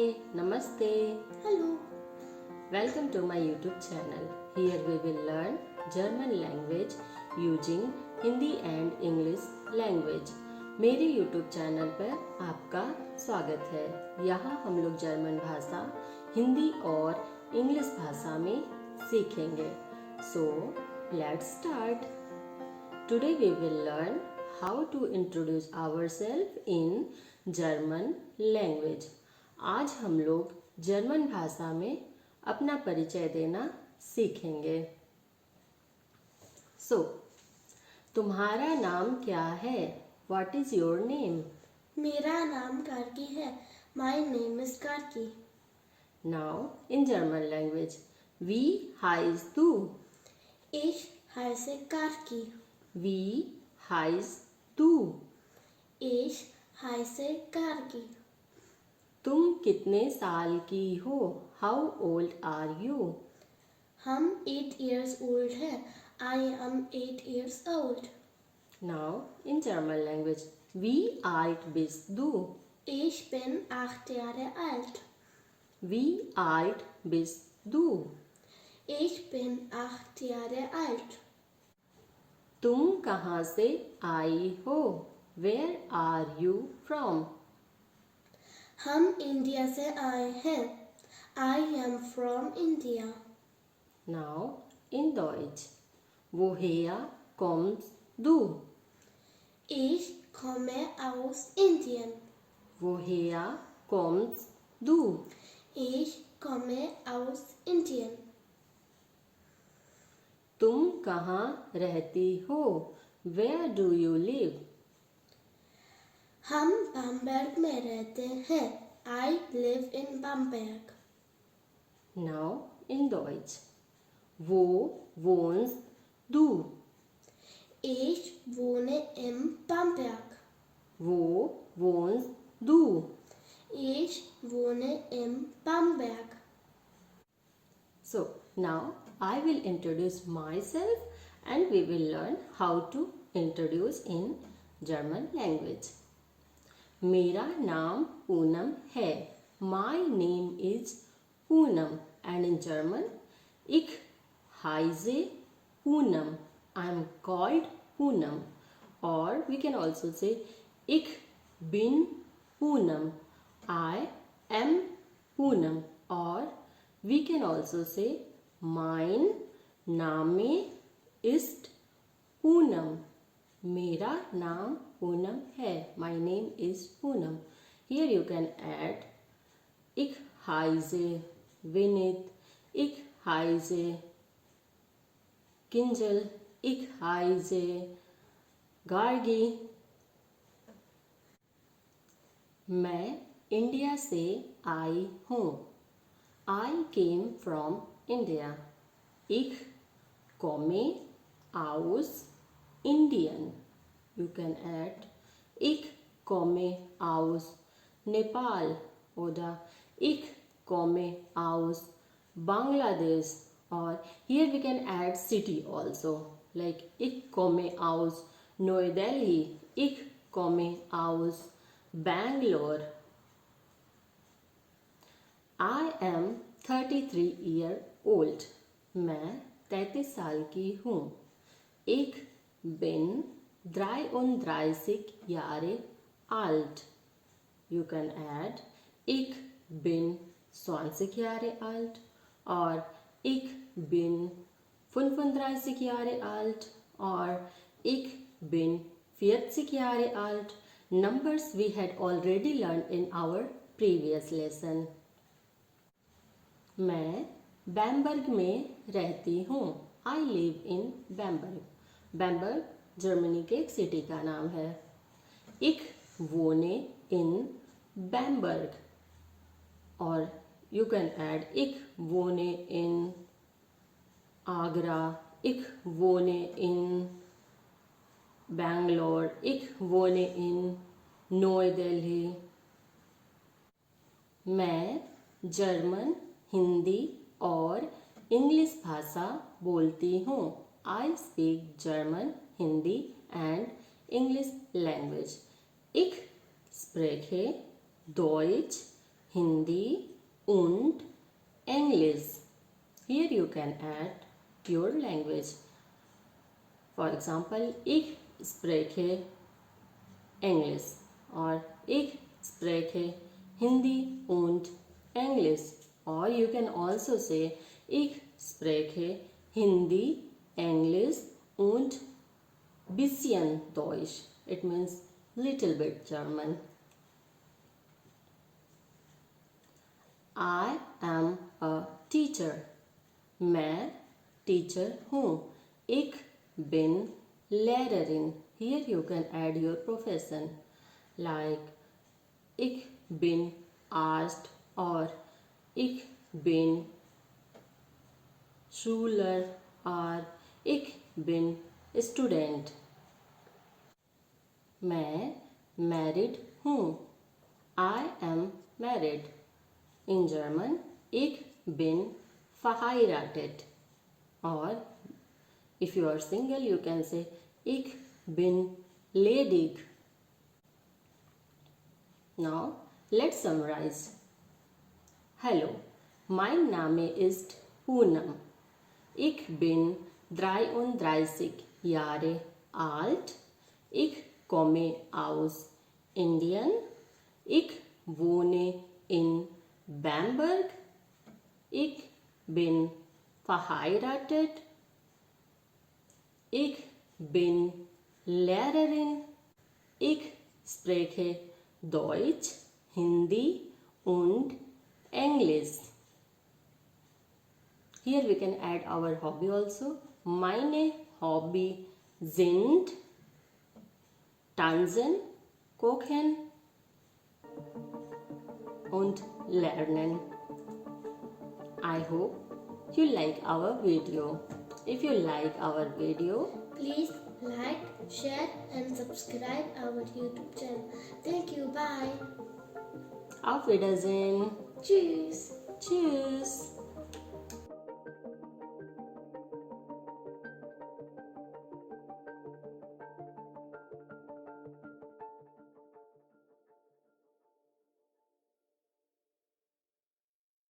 Namaste. Hello. Welcome to my YouTube channel. Here we will learn German language using Hindi and English language. मेरे YouTube channel पर आपका स्वागत है। यहाँ हम लोग जर्मन भाषा हिंदी और इंग्लिश भाषा में सीखेंगे। So let's start. Today we will learn how to introduce ourselves in German language. आज हम लोग जर्मन भाषा में अपना परिचय देना सीखेंगे। सो तुम्हारा नाम क्या है? What is your name? मेरा नाम कार्की है। My name is Karki. Now in German language, wie heißt du? Ich heiße Karki. Wie heißt du? Ich heiße Karki. तुम कितने साल की हो? How old are you? हम 8 years old हैं। I am 8 years old. Now in German language, wie alt bist du? Ich bin 8 Jahre alt. Wie alt bist du? Ich bin 8 Jahre alt. तुम कहाँ से आई हो? Where are you from? हम India से आए हैं। I am from India. Now in Deutsch, woher kommst du? Ich komme aus Indien. Woher kommst du? Ich komme aus Indien. तुम कहाँ रहती हो? Where do you live? हम बamberg में रहते हैं। I live in Bamberg. Now in Deutsch, wo wohnst du? Ich wohne in Bamberg. Wo wohnst du? Ich wohne in Bamberg. So now I will introduce myself and we will learn how to introduce in German language. मेरा नाम पूनम है. My name is Poonam and in German, ich heiße Poonam. I am called Poonam. Or we can also say ich bin Poonam. I am Poonam. Or we can also say mein Name ist Poonam. मेरा नाम पूनम है. My name is Poonam. Here you can add ich heiße Vinit, ich heiße Kinjal, ich heiße Gargi. मैं India से आई हूँ. I came from India. Ich komme aus Indien. You can add ich komme aus Nepal oder ich komme aus Bangladesh. Or here we can add city also, like ich komme aus New Delhi, ich komme aus Bangalore. I am 33 year old. मैं 33 साल की हूँ. Ich bin 33 Jahre alt. You can add ich bin 20 Jahre alt or ich bin 35 Jahre alt or ich bin 40 Jahre alt. Numbers we had already learned in our previous lesson. मैं Bemberg में रहती हूँ. I live in Bamberg. Bamberg Germany के एक city का नाम है. Ich wohne in Bamberg. Or you can add ich wohne in Agra, ich wohne in Bangalore, ich wohne in New Delhi. मैं जर्मन, हिंदी और इंग्लिश भाषा बोलती हूँ. I speak German, Hindi and English language. Ich spreche Deutsch, Hindi und English. Here you can add your language. For example, ich spreche English or ich spreche Hindi und English. Or you can also say ich spreche Hindi, English und bisschen Deutsch. It means little bit German. I am a teacher. मैं teacher हूँ. Ich bin Lehrerin. Here you can add your profession like ich bin Arzt or ich bin Schüler or ich bin Student. मैं married हूँ. I am married. In German, ich bin verheiratet. Or if you are single, you can say ich bin ledig. Now, let's summarize. Hello, mein Name ist Poonam. Ich bin 33 Jahre alt. Ich komme aus Indien. Ich wohne in Bamberg. Ich bin verheiratet. Ich bin Lehrerin. Ich spreche Deutsch, Hindi und Englisch. Here we can add our hobby also. Meine Hobby sind Tanzen, Kochen und Lernen. I hope you like our video. If you like our video, Please like, share and subscribe our YouTube channel. Thank you. Bye. auf Wiedersehen. Tschüss. Tschüss.